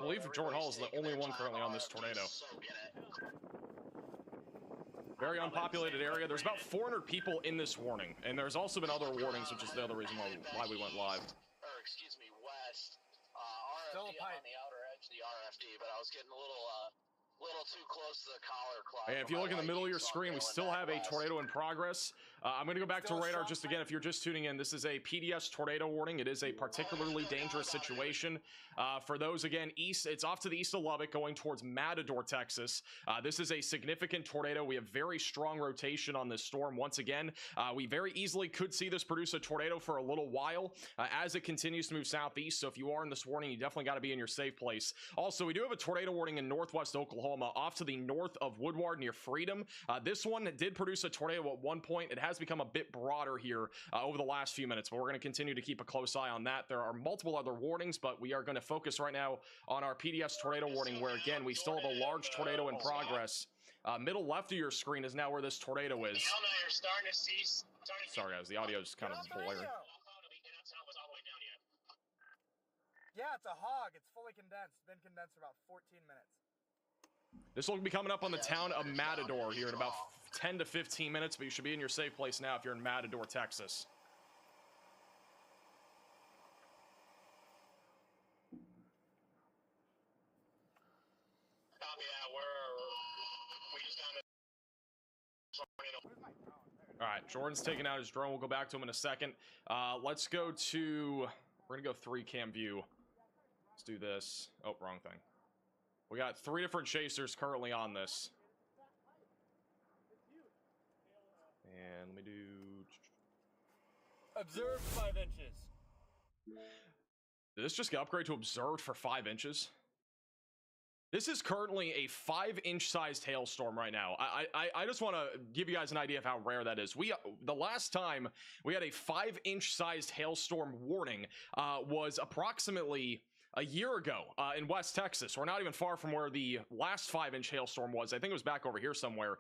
believe Jordan Hall is the only one currently on this tornado. Very unpopulated area. There's about 400 people in this warning, and there's also been other warnings, which is the other reason why we went live. Or excuse me, west. RFD, I'm on the outer edge of the RFD, but I was getting a little too close to the collar cloud. And if you look in the middle of your screen, we still have a tornado in progress. I'm going to go back to radar just again. If you're just tuning in, this is a PDS tornado warning. It is a particularly dangerous situation. For those, again, east, it's off to the east of Lubbock going towards Matador, Texas. This is a significant tornado. We have very strong rotation on this storm. Once again, we very easily could see this produce a tornado for a little while as it continues to move southeast. So if you are in this warning, you definitely got to be in your safe place. Also, we do have a tornado warning in northwest Oklahoma off to the north of Woodward near Freedom. This one did produce a tornado at one point. It has become a bit broader here over the last few minutes, but we're going to continue to keep a close eye on that. There are multiple other warnings, but we are going to focus right now on our PDS tornado warning, where again, we still have a large tornado in progress. Middle left of your screen is now where this tornado is. Sorry guys, the audio is kind of blurry. Yeah, it's a hog. It's fully condensed. Been condensed for about 14 minutes. This will be coming up on the town of Matador here in about 10 to 15 minutes, but you should be in your safe place now if you're in Matador, Texas. All right, Jordan's taking out his drone. We'll go back to him in a second. Let's go to, we're gonna go 3-cam view. Let's do this. Oh, wrong thing. We got 3 different chasers currently on this. And let me do... Observed 5 inches. Did this just get upgraded to observed for 5 inches? This is currently a 5-inch sized hailstorm right now. I just want to give you guys an idea of how rare that is. The last time we had a 5-inch sized hailstorm warning was approximately a year ago in West Texas. We're not even far from where the last 5-inch hailstorm was. I think it was back over here somewhere.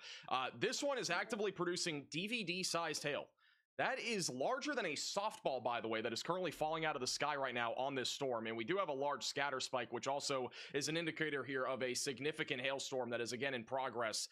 This one is actively producing DVD-sized hail. That is larger than a softball, by the way, that is currently falling out of the sky right now on this storm. And we do have a large scatter spike, which also is an indicator here of a significant hailstorm that is, again, in progress.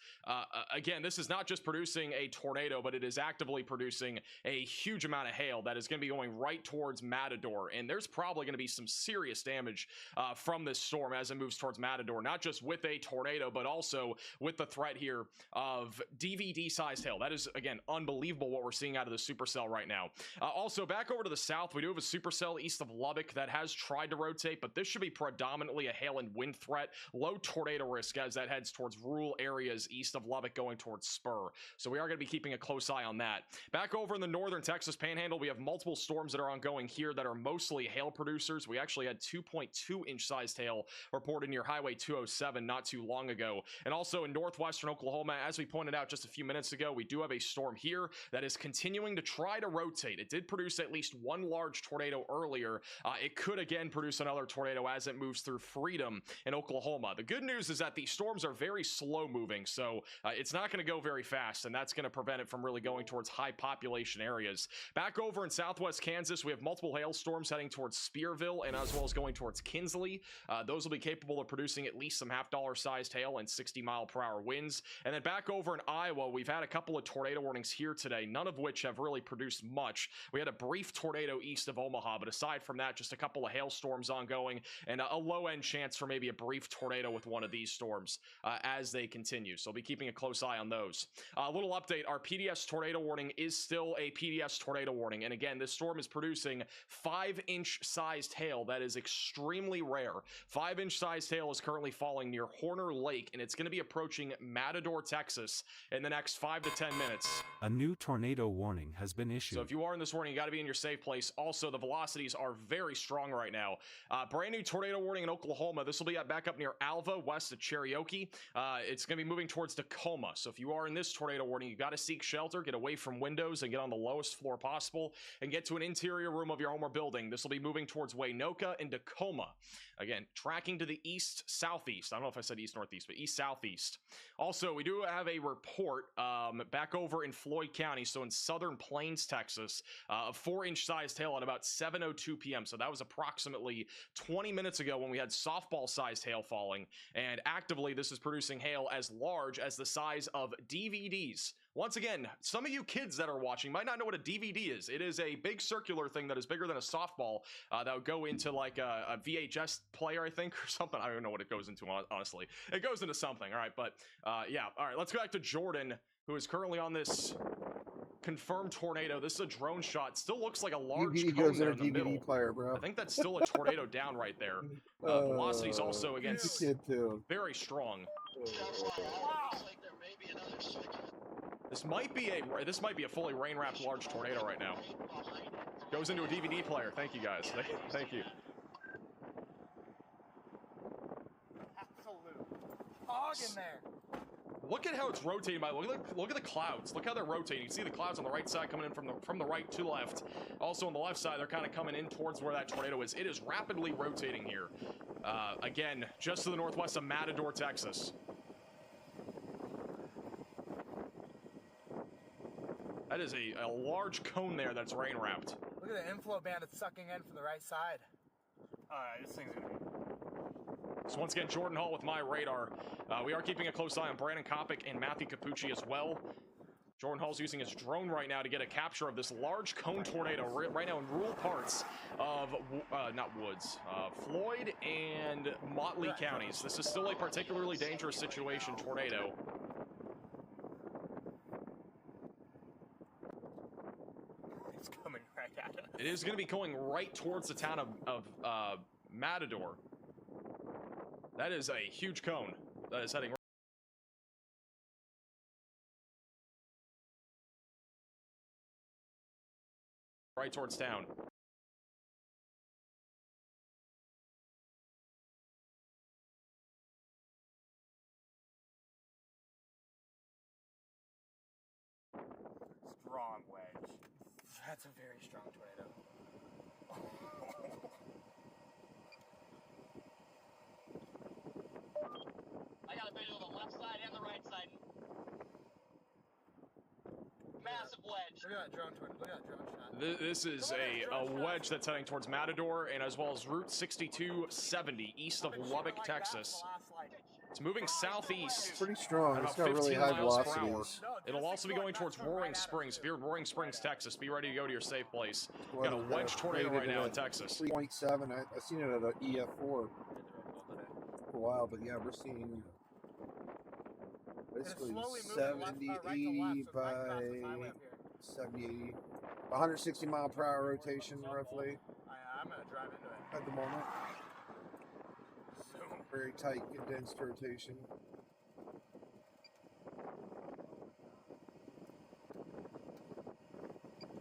Again, this is not just producing a tornado, but it is actively producing a huge amount of hail that is going to be going right towards Matador. And there's probably going to be some serious damage from this storm as it moves towards Matador, not just with a tornado, but also with the threat here of DVD-sized hail. That is, again, unbelievable what we're seeing out of the supercell right now. Also, back over to the south, we do have a supercell east of Lubbock that has tried to rotate, but this should be predominantly a hail and wind threat. Low tornado risk as that heads towards rural areas east of Lubbock going towards Spur. So we are going to be keeping a close eye on that. Back over in the northern Texas Panhandle, we have multiple storms that are ongoing here that are mostly hail producers. We actually had 2.2-inch sized hail reported near Highway 207 not too long ago. And also in northwestern Oklahoma, as we pointed out just a few minutes ago, we do have a storm here that is continuing to try to rotate. It did produce at least one large tornado earlier. It could again produce another tornado as it moves through Freedom in Oklahoma. The good news is that these storms are very slow moving, so it's not going to go very fast, and that's going to prevent it from really going towards high population areas. Back over in southwest Kansas, we have multiple hailstorms heading towards Spearville and as well as going towards Kinsley. Those will be capable of producing at least some half-dollar sized hail and 60-mile-per-hour winds. And then back over in Iowa, we've had a couple of tornado warnings here today, none of which have really produced much. We had a brief tornado east of Omaha, but aside from that, just a couple of hailstorms ongoing and a low-end chance for maybe a brief tornado with one of these storms as they continue. So I'll be keeping a close eye on those. A little update, our PDS tornado warning is still a PDS tornado warning. And again, this storm is producing 5-inch sized hail. That is extremely rare. 5-inch sized hail is currently falling near Horner Lake, and it's going to be approaching Matador, Texas in the next 5 to 10 minutes. A new tornado warning has been issued. So if you are in this warning, you got to be in your safe place. Also, the velocities are very strong right now. Brand new tornado warning in Oklahoma. This will be back up near Alva, west of Cherokee. It's going to be moving towards Tacoma. So if you are in this tornado warning, you got to seek shelter, get away from windows, and get on the lowest floor possible, and get to an interior room of your home or building. This will be moving towards Waynoka and Tacoma. Again, tracking to the east-southeast. I don't know if I said east-northeast, but east-southeast. Also, we do have a report back over in Floyd County, so in southern Plains, Texas. A 4-inch sized hail at about 7:02 p.m. So that was approximately 20 minutes ago when we had softball sized hail falling. And actively, this is producing hail as large as the size of DVDs. Once again, some of you kids that are watching might not know what a DVD is. It is a big circular thing that is bigger than a softball that would go into like a VHS player, I think, or something. I don't know what it goes into, honestly. It goes into something, all right? But yeah, all right, let's go back to Jordan, who is currently on this confirmed tornado. This is a drone shot. Still looks like a large DVD cone goes there in a in the DVD middle. player, bro. I think that's still a tornado down right there. Velocity's also, again, He's a kid too. very strong. Looks like there may be another switch. This might be a fully rain-wrapped large tornado right now. Goes into a DVD player. Thank you, guys. Thank you. Absolute hog in there. Look at how it's rotating by. Look at the clouds. Look how they're rotating. You see the clouds on the right side coming in from the right to the left. Also on the left side, they're kind of coming in towards where that tornado is. It is rapidly rotating here. Again, just to the northwest of Matador, Texas. That is a large cone there that's rain wrapped. Look at the inflow band it's sucking in from the right side. Alright, this thing's gonna be... So once again, Jordan Hall with my radar. We are keeping a close eye on Brandon Kopic and Matthew Capucci as well. Jordan Hall's using his drone right now to get a capture of this large cone tornado right now in rural parts of, Floyd and Motley counties. This is still a particularly dangerous situation, tornado. It's coming right at us. It is going to be going right towards the town of Matador. That is a huge cone that is heading right towards town. Strong wedge. That's a very strong tornado. I got a visual on the left side and the right side. Massive wedge. Look at that drone tornado. Look at that drone shot. This is a wedge that's heading towards Matador and as well as Route 6270 east of Lubbock, Texas. It's moving southeast. Pretty strong. At It's about got really 15 high miles per hour. velocities. It'll also be going towards Roaring Springs. If you're in Roaring Springs, Texas, be ready to go to your safe place. We've got a wedge tornado right now in Texas. 3.7. I've seen it at an EF4 for a while, but yeah, we're seeing basically 70, 80 by 70, 80. 160 mile per hour rotation roughly I'm gonna drive into it. at the moment. Very tight, condensed rotation.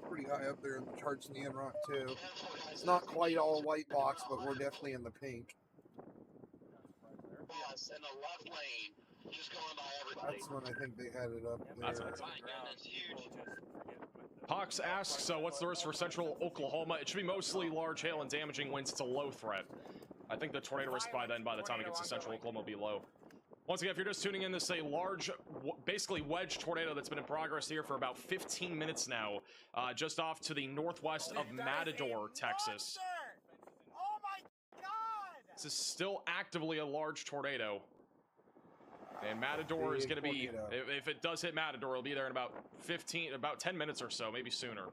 Pretty high up there in the charts in the NROC too. It's not quite all white box, but we're definitely in the pink. Yes, in the left lane. Just going by everybody. That's when I think they had it up That's there. what My goodness, huge. Pox asks, what's the risk for central Oklahoma? It should be mostly large hail and damaging winds. It's a low threat. I think the tornado risk by the time it gets to central Oklahoma will be low. Once again, if you're just tuning in, this is a large, basically wedge tornado that's been in progress here for about 15 minutes now, just off to the northwest of Matador, Texas. Oh my god! This is still actively a large tornado. And Matador is going to be, if it does hit Matador, it'll be there in about 10 minutes or so, maybe sooner.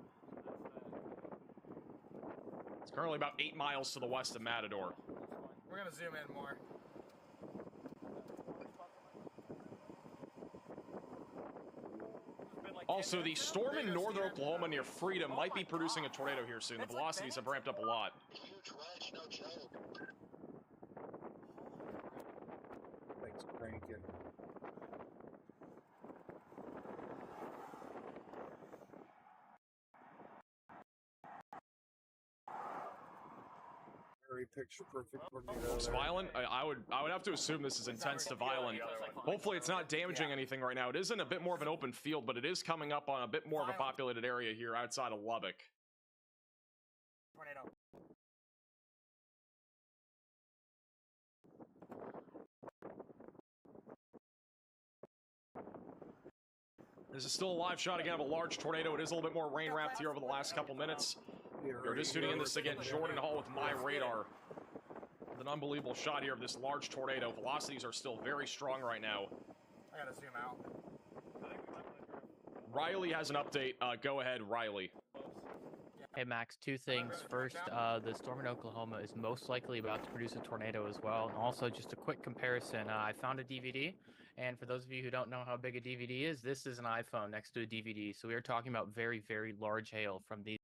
It's currently about 8 miles to the west of Matador. We're gonna zoom in more. Also, the storm in northern Oklahoma near Freedom might be producing a tornado here soon. The velocities have ramped up a lot. Huge wedge, no joke. Things cranking. Very picture perfect tornado. It's violent. I would have to assume this is intense to violent. Hopefully it's not damaging anything right now. It is in a bit more of an open field, but it is coming up on a bit more of a populated area here outside of Lubbock. Tornado. This is still a live shot again of a large tornado. It is a little bit more rain wrapped here over the last couple minutes. You're just tuning in this again, Jordan Hall with My Radar. With an unbelievable shot here of this large tornado. Velocities are still very strong right now. I gotta zoom out. Riley has an update. Go ahead, Riley. Hey Max, two things. First, the storm in Oklahoma is most likely about to produce a tornado as well. And also, just a quick comparison. I found a DVD, and for those of you who don't know how big a DVD is, this is an iPhone next to a DVD. So we are talking about very, very large hail from these.